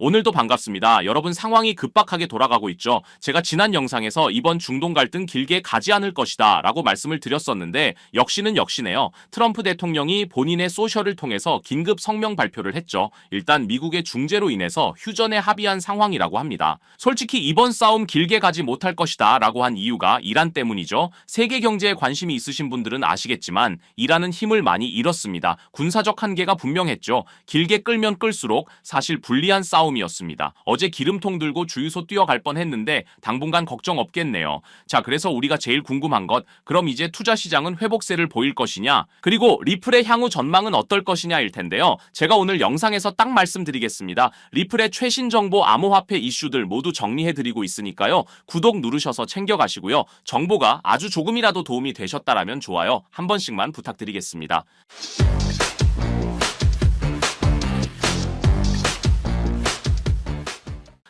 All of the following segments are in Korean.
오늘도 반갑습니다. 여러분 상황이 급박하게 돌아가고 있죠. 제가 지난 영상에서 이번 중동 갈등 길게 가지 않을 것이다 라고 말씀을 드렸었는데 역시는 역시네요. 트럼프 대통령이 본인의 소셜을 통해서 긴급 성명 발표를 했죠. 일단 미국의 중재로 인해서 휴전에 합의한 상황이라고 합니다. 솔직히 이번 싸움 길게 가지 못할 것이다 라고 한 이유가 이란 때문이죠. 세계 경제에 관심이 있으신 분들은 아시겠지만 이란은 힘을 많이 잃었습니다. 군사적 한계가 분명했죠. 길게 끌면 끌수록 사실 불리한 싸움이었습니다. 어제 기름통 들고 주유소 뛰어갈 뻔했는데 당분간 걱정 없겠네요. 자, 그래서 우리가 제일 궁금한 것, 그럼 이제 투자 시장은 회복세를 보일 것이냐? 그리고 리플의 향후 전망은 어떨 것이냐일 텐데요. 제가 오늘 영상에서 딱 말씀드리겠습니다. 리플의 최신 정보 암호화폐 이슈들 모두 정리해드리고 있으니까요. 구독 누르셔서 챙겨가시고요. 정보가 아주 조금이라도 도움이 되셨다라면 좋아요 한 번씩만 부탁드리겠습니다.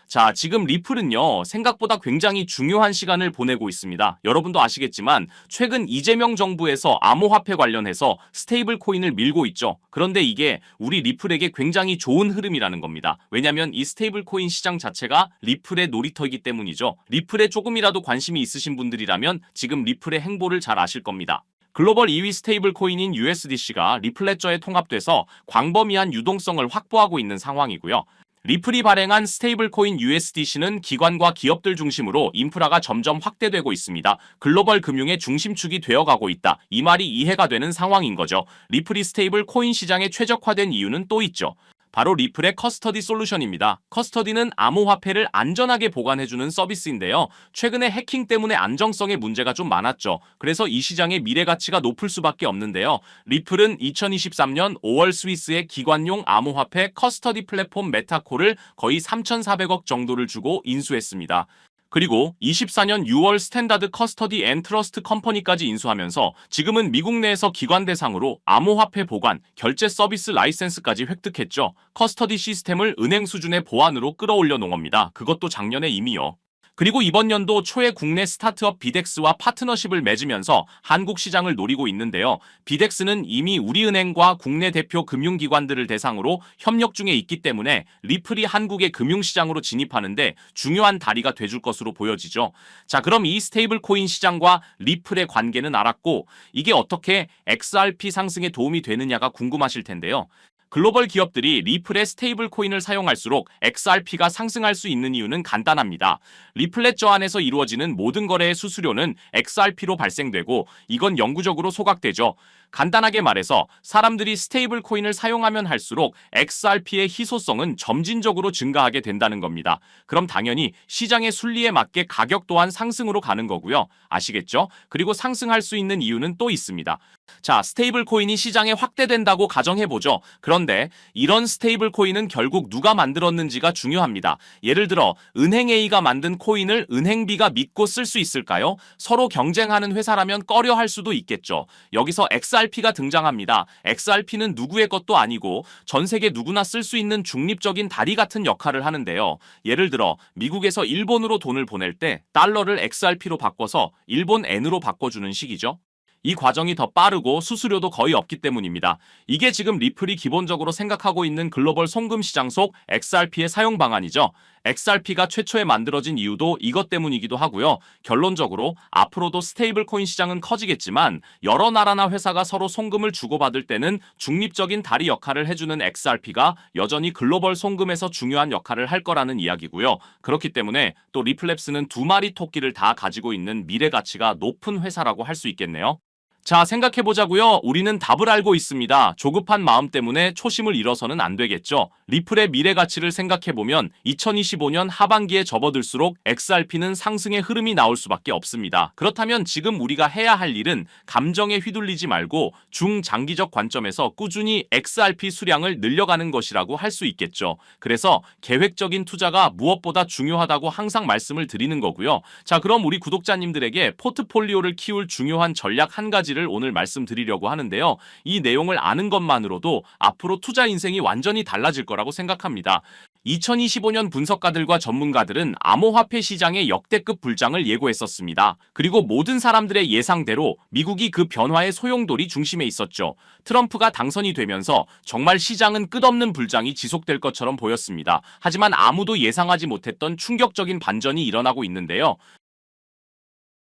자, 지금 리플은요, 생각보다 굉장히 중요한 시간을 보내고 있습니다. 여러분도 아시겠지만 최근 이재명 정부에서 암호화폐 관련해서 스테이블 코인을 밀고 있죠. 그런데 이게 우리 리플에게 굉장히 좋은 흐름이라는 겁니다. 왜냐하면 이 스테이블 코인 시장 자체가 리플의 놀이터이기 때문이죠. 리플에 조금이라도 관심이 있으신 분들이라면 지금 리플의 행보를 잘 아실 겁니다. 글로벌 2위 스테이블 코인인 USDC가 리플레저에 통합돼서 광범위한 유동성을 확보하고 있는 상황이고요. 리플이 발행한 스테이블 코인 USDC는 기관과 기업들 중심으로 인프라가 점점 확대되고 있습니다. 글로벌 금융의 중심축이 되어가고 있다. 이 말이 이해가 되는 상황인 거죠. 리플이 스테이블 코인 시장에 최적화된 이유는 또 있죠. 바로 리플의 커스터디 솔루션입니다. 커스터디는 암호화폐를 안전하게 보관해주는 서비스인데요. 최근에 해킹 때문에 안정성에 문제가 좀 많았죠. 그래서 이 시장의 미래 가치가 높을 수밖에 없는데요. 리플은 2023년 5월 스위스의 기관용 암호화폐 커스터디 플랫폼 메타코를 거의 3,400억 정도를 주고 인수했습니다. 그리고 24년 6월 스탠다드 커스터디 앤 트러스트 컴퍼니까지 인수하면서 지금은 미국 내에서 기관 대상으로 암호화폐 보관, 결제 서비스 라이센스까지 획득했죠. 커스터디 시스템을 은행 수준의 보안으로 끌어올려 놓은 겁니다. 그것도 작년에 이미요. 그리고 이번 연도 초에 국내 스타트업 비덱스와 파트너십을 맺으면서 한국 시장을 노리고 있는데요. 비덱스는 이미 우리은행과 국내 대표 금융기관들을 대상으로 협력 중에 있기 때문에 리플이 한국의 금융시장으로 진입하는데 중요한 다리가 돼줄 것으로 보여지죠. 자, 그럼 이 스테이블 코인 시장과 리플의 관계는 알았고 이게 어떻게 XRP 상승에 도움이 되느냐가 궁금하실 텐데요. 글로벌 기업들이 리플의 스테이블 코인을 사용할수록 XRP가 상승할 수 있는 이유는 간단합니다. 리플렛저 안에서 이루어지는 모든 거래의 수수료는 XRP로 발생되고 이건 영구적으로 소각되죠. 간단하게 말해서 사람들이 스테이블 코인을 사용하면 할수록 XRP의 희소성은 점진적으로 증가하게 된다는 겁니다. 그럼 당연히 시장의 순리에 맞게 가격 또한 상승으로 가는 거고요. 아시겠죠? 그리고 상승할 수 있는 이유는 또 있습니다. 자, 스테이블 코인이 시장에 확대된다고 가정해보죠. 그런데 이런 스테이블 코인은 결국 누가 만들었는지가 중요합니다. 예를 들어 은행 A가 만든 코인을 은행 B가 믿고 쓸 수 있을까요? 서로 경쟁하는 회사라면 꺼려 할 수도 있겠죠. 여기서 XRP가 등장합니다. XRP는 누구의 것도 아니고 전 세계 누구나 쓸 수 있는 중립적인 다리 같은 역할을 하는데요. 예를 들어 미국에서 일본으로 돈을 보낼 때 달러를 XRP로 바꿔서 일본 N으로 바꿔주는 식이죠. 이 과정이 더 빠르고 수수료도 거의 없기 때문입니다. 이게 지금 리플이 기본적으로 생각하고 있는 글로벌 송금 시장 속 XRP의 사용 방안이죠. XRP가 최초에 만들어진 이유도 이것 때문이기도 하고요. 결론적으로 앞으로도 스테이블 코인 시장은 커지겠지만 여러 나라나 회사가 서로 송금을 주고받을 때는 중립적인 다리 역할을 해주는 XRP가 여전히 글로벌 송금에서 중요한 역할을 할 거라는 이야기고요. 그렇기 때문에 또 리플랩스는 두 마리 토끼를 다 가지고 있는 미래 가치가 높은 회사라고 할 수 있겠네요. 자, 생각해보자고요. 우리는 답을 알고 있습니다. 조급한 마음 때문에 초심을 잃어서는 안 되겠죠. 리플의 미래 가치를 생각해보면 2025년 하반기에 접어들수록 XRP는 상승의 흐름이 나올 수밖에 없습니다. 그렇다면 지금 우리가 해야 할 일은 감정에 휘둘리지 말고 중장기적 관점에서 꾸준히 XRP 수량을 늘려가는 것이라고 할 수 있겠죠. 그래서 계획적인 투자가 무엇보다 중요하다고 항상 말씀을 드리는 거고요. 자, 그럼 우리 구독자님들에게 포트폴리오를 키울 중요한 전략 한 가지를 오늘 말씀드리려고 하는데요. 이 내용을 아는 것만으로도 앞으로 투자 인생이 완전히 달라질 거라고 생각합니다. 2025년 분석가들과 전문가들은 암호화폐 시장의 역대급 불장을 예고했었습니다. 그리고 모든 사람들의 예상대로 미국이 그 변화의 소용돌이 중심에 있었죠. 트럼프가 당선이 되면서 정말 시장은 끝없는 불장이 지속될 것처럼 보였습니다. 하지만 아무도 예상하지 못했던 충격적인 반전이 일어나고 있는데요.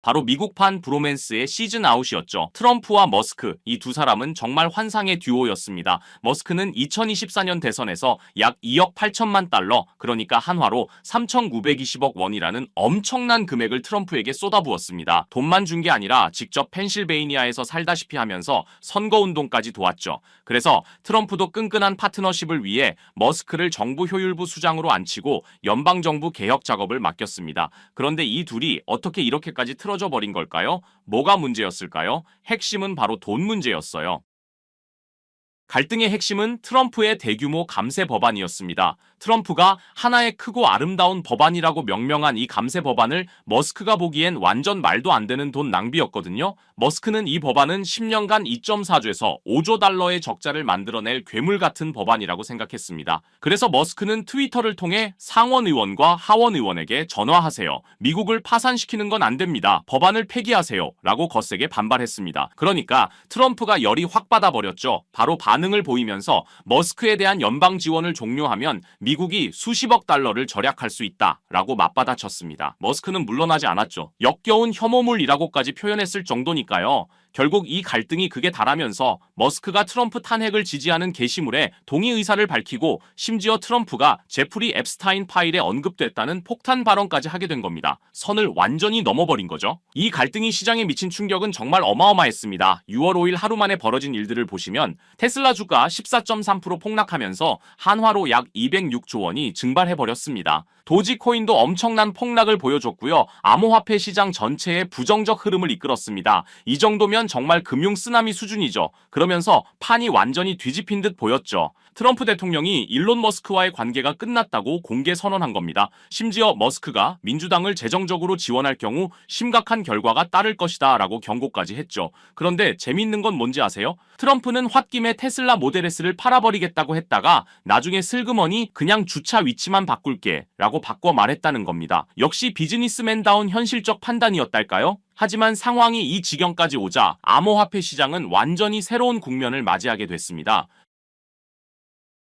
바로 미국판 브로맨스의 시즌 아웃이었죠. 트럼프와 머스크, 이 두 사람은 정말 환상의 듀오였습니다. 머스크는 2024년 대선에서 약 2억 8천만 달러, 그러니까 한화로 3,920억 원이라는 엄청난 금액을 트럼프에게 쏟아부었습니다. 돈만 준 게 아니라 직접 펜실베이니아에서 살다시피 하면서 선거운동까지 도왔죠. 그래서 트럼프도 끈끈한 파트너십을 위해 머스크를 정부 효율부 수장으로 앉히고 연방정부 개혁 작업을 맡겼습니다. 그런데 이 둘이 어떻게 이렇게까지 틀어져 버린 걸까요? 뭐가 문제였을까요? 핵심은 바로 돈 문제였어요. 갈등의 핵심은 트럼프의 대규모 감세 법안이었습니다. 트럼프가 하나의 크고 아름다운 법안이라고 명명한 이 감세 법안을 머스크가 보기엔 완전 말도 안 되는 돈 낭비였거든요. 머스크는 이 법안은 10년간 2.4조에서 5조 달러의 적자를 만들어낼 괴물 같은 법안이라고 생각했습니다. 그래서 머스크는 트위터를 통해 상원 의원과 하원 의원에게 전화하세요. 미국을 파산시키는 건 안 됩니다. 법안을 폐기하세요. 라고 거세게 반발했습니다. 그러니까 트럼프가 열이 확 받아버렸죠. 바로 반응을 보이면서 머스크에 대한 연방 지원을 종료하면 미국이 수십억 달러를 절약할 수 있다라고 맞받아쳤습니다. 머스크는 물러나지 않았죠. 역겨운 혐오물이라고까지 표현했을 정도니까요. 결국 이 갈등이 극에 달하면서 머스크가 트럼프 탄핵을 지지하는 게시물에 동의 의사를 밝히고 심지어 트럼프가 제프리 앱스타인 파일에 언급됐다는 폭탄 발언까지 하게 된 겁니다. 선을 완전히 넘어버린 거죠. 이 갈등이 시장에 미친 충격은 정말 어마어마했습니다. 6월 5일 하루 만에 벌어진 일들을 보시면 테슬라 주가 14.3% 폭락하면서 한화로 약 206조 원이 증발해버렸습니다. 도지코인도 엄청난 폭락을 보여줬고요. 암호화폐 시장 전체에 부정적 흐름을 이끌었습니다. 이 정도면 정말 금융 쓰나미 수준이죠. 그러면서 판이 완전히 뒤집힌 듯 보였죠. 트럼프 대통령이 일론 머스크와의 관계가 끝났다고 공개 선언한 겁니다. 심지어 머스크가 민주당을 재정적으로 지원할 경우 심각한 결과가 따를 것이다 라고 경고까지 했죠. 그런데 재밌는 건 뭔지 아세요? 트럼프는 홧김에 테슬라 모델 S를 팔아버리겠다고 했다가 나중에 슬그머니 그냥 주차 위치만 바꿀게 라고 바꿔 말했다는 겁니다. 역시 비즈니스맨다운 현실적 판단이었달까요? 하지만 상황이 이 지경까지 오자 암호화폐 시장은 완전히 새로운 국면을 맞이하게 됐습니다.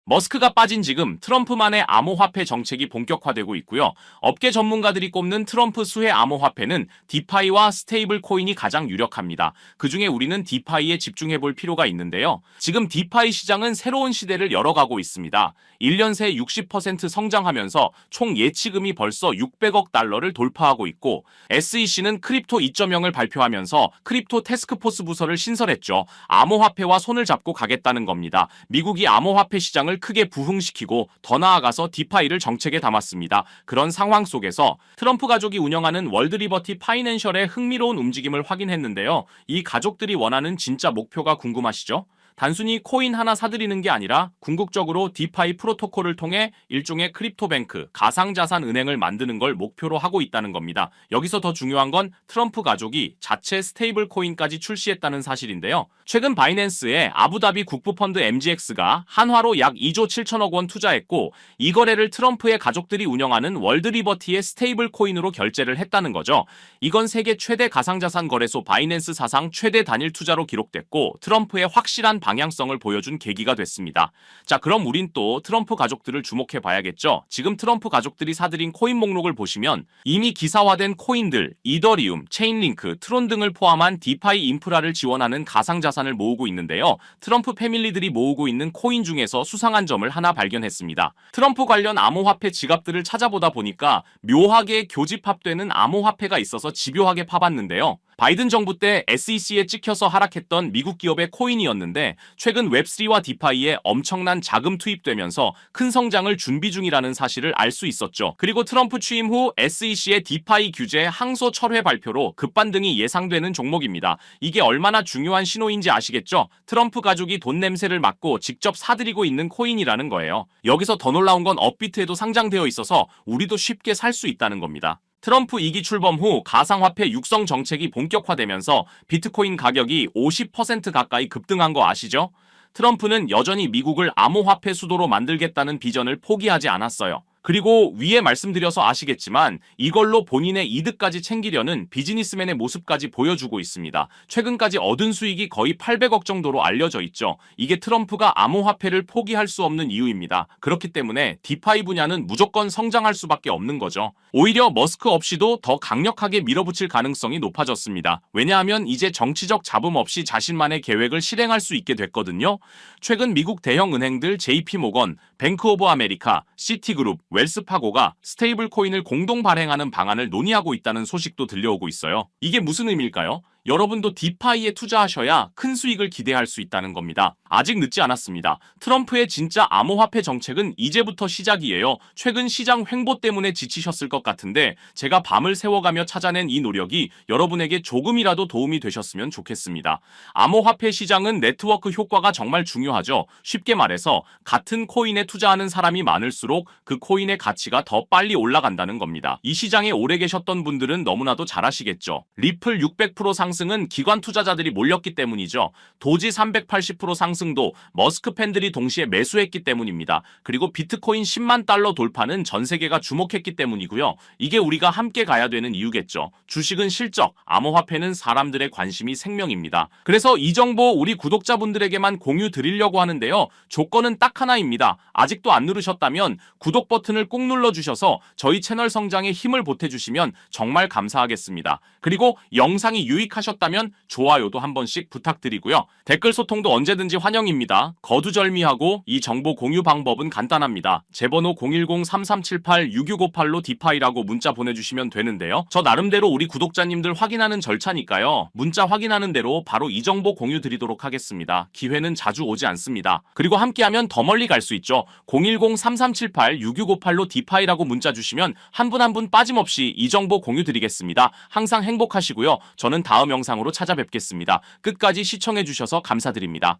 머스크가 빠진 지금 트럼프만의 암호화폐 정책이 본격화되고 있고요. 업계 전문가들이 꼽는 트럼프 수혜 암호화폐는 디파이와 스테이블 코인이 가장 유력합니다. 그중에 우리는 디파이에 집중해볼 필요가 있는데요. 지금 디파이 시장은 새로운 시대를 열어가고 있습니다. 1년 새 60% 성장하면서 총 예치금이 벌써 600억 달러를 돌파하고 있고 SEC는 크립토 2.0을 발표하면서 크립토 태스크포스 부서를 신설했죠. 암호화폐와 손을 잡고 가겠다는 겁니다. 미국이 암호화폐 시장을 크게 부흥시키고 더 나아가서 디파이를 정책에 담았습니다. 그런 상황 속에서 트럼프 가족이 운영하는 월드리버티 파이낸셜의 흥미로운 움직임을 확인했는데요. 이 가족들이 원하는 진짜 목표가 궁금하시죠? 단순히 코인 하나 사들이는 게 아니라 궁극적으로 디파이 프로토콜을 통해 일종의 크립토뱅크, 가상자산 은행을 만드는 걸 목표로 하고 있다는 겁니다. 여기서 더 중요한 건 트럼프 가족이 자체 스테이블 코인까지 출시했다는 사실인데요. 최근 바이낸스에 아부다비 국부펀드 MGX가 한화로 약 2조 7천억 원 투자했고 이 거래를 트럼프의 가족들이 운영하는 월드리버티의 스테이블 코인으로 결제를 했다는 거죠. 이건 세계 최대 가상자산 거래소 바이낸스 사상 최대 단일 투자로 기록됐고 트럼프의 확실한 방향성을 보여준 계기가 됐습니다. 자, 그럼 우린 또 트럼프 가족들을 주목해 봐야겠죠. 지금 트럼프 가족들이 사들인 코인 목록을 보시면 이미 기사화된 코인들, 이더리움, 체인링크, 트론 등을 포함한 디파이 인프라를 지원하는 가상자산을 모으고 있는데요. 트럼프 패밀리들이 모으고 있는 코인 중에서 수상한 점을 하나 발견했습니다. 트럼프 관련 암호화폐 지갑들을 찾아보다 보니까 묘하게 교집합되는 암호화폐가 있어서 집요하게 파봤는데요. 바이든 정부 때 SEC에 찍혀서 하락했던 미국 기업의 코인이었는데 최근 웹3와 디파이에 엄청난 자금 투입되면서 큰 성장을 준비 중이라는 사실을 알 수 있었죠. 그리고 트럼프 취임 후 SEC의 디파이 규제 항소 철회 발표로 급반등이 예상되는 종목입니다. 이게 얼마나 중요한 신호인지 아시겠죠? 트럼프 가족이 돈 냄새를 맡고 직접 사들이고 있는 코인이라는 거예요. 여기서 더 놀라운 건 업비트에도 상장되어 있어서 우리도 쉽게 살 수 있다는 겁니다. 트럼프 2기 출범 후 가상화폐 육성 정책이 본격화되면서 비트코인 가격이 50% 가까이 급등한 거 아시죠? 트럼프는 여전히 미국을 암호화폐 수도로 만들겠다는 비전을 포기하지 않았어요. 그리고 위에 말씀드려서 아시겠지만 이걸로 본인의 이득까지 챙기려는 비즈니스맨의 모습까지 보여주고 있습니다. 최근까지 얻은 수익이 거의 800억 정도로 알려져 있죠. 이게 트럼프가 암호화폐를 포기할 수 없는 이유입니다. 그렇기 때문에 디파이 분야는 무조건 성장할 수밖에 없는 거죠. 오히려 머스크 없이도 더 강력하게 밀어붙일 가능성이 높아졌습니다. 왜냐하면 이제 정치적 잡음 없이 자신만의 계획을 실행할 수 있게 됐거든요. 최근 미국 대형 은행들 JP모건, 뱅크 오브 아메리카, 시티그룹, 웰스파고가 스테이블 코인을 공동 발행하는 방안을 논의하고 있다는 소식도 들려오고 있어요. 이게 무슨 의미일까요? 여러분도 디파이에 투자하셔야 큰 수익을 기대할 수 있다는 겁니다. 아직 늦지 않았습니다. 트럼프의 진짜 암호화폐 정책은 이제부터 시작이에요. 최근 시장 횡보 때문에 지치셨을 것 같은데 제가 밤을 새워가며 찾아낸 이 노력이 여러분에게 조금이라도 도움이 되셨으면 좋겠습니다. 암호화폐 시장은 네트워크 효과가 정말 중요하죠. 쉽게 말해서 같은 코인에 투자하는 사람이 많을수록 그 코인의 가치가 더 빨리 올라간다는 겁니다. 이 시장에 오래 계셨던 분들은 너무나도 잘 아시겠죠. 리플 600% 상승은 기관 투자자들이 몰렸기 때문이죠. 도지 380% 상승도 머스크 팬들이 동시에 매수했기 때문입니다. 그리고 비트코인 10만 달러 돌파는 전 세계가 주목했기 때문이고요. 이게 우리가 함께 가야 되는 이유겠죠. 주식은 실적, 암호화폐는 사람들의 관심이 생명입니다. 그래서 이 정보 우리 구독자분들에게만 공유 드리려고 하는데요. 조건은 딱 하나입니다. 아직도 안 누르셨다면 구독 버튼을 꼭 눌러주셔서 저희 채널 성장에 힘을 보태주시면 정말 감사하겠습니다. 그리고 영상이 유익하셨다면 좋아요도 한 번씩 부탁드리고요. 댓글 소통도 언제든지 환영입니다. 거두절미하고 이 정보 공유 방법은 간단합니다. 제 번호 010-3378-6658로 디파이라고 문자 보내주시면 되는데요. 저 나름대로 우리 구독자님들 확인하는 절차니까요. 문자 확인하는 대로 바로 이 정보 공유 드리도록 하겠습니다. 기회는 자주 오지 않습니다. 그리고 함께하면 더 멀리 갈 수 있죠. 010-3378-6658로 디파이라고 문자 주시면 한 분 한 분 빠짐없이 이 정보 공유 드리겠습니다. 항상 행복하시고요. 저는 다음 영상으로 찾아뵙겠습니다. 끝까지 시청해주셔서 감사드립니다.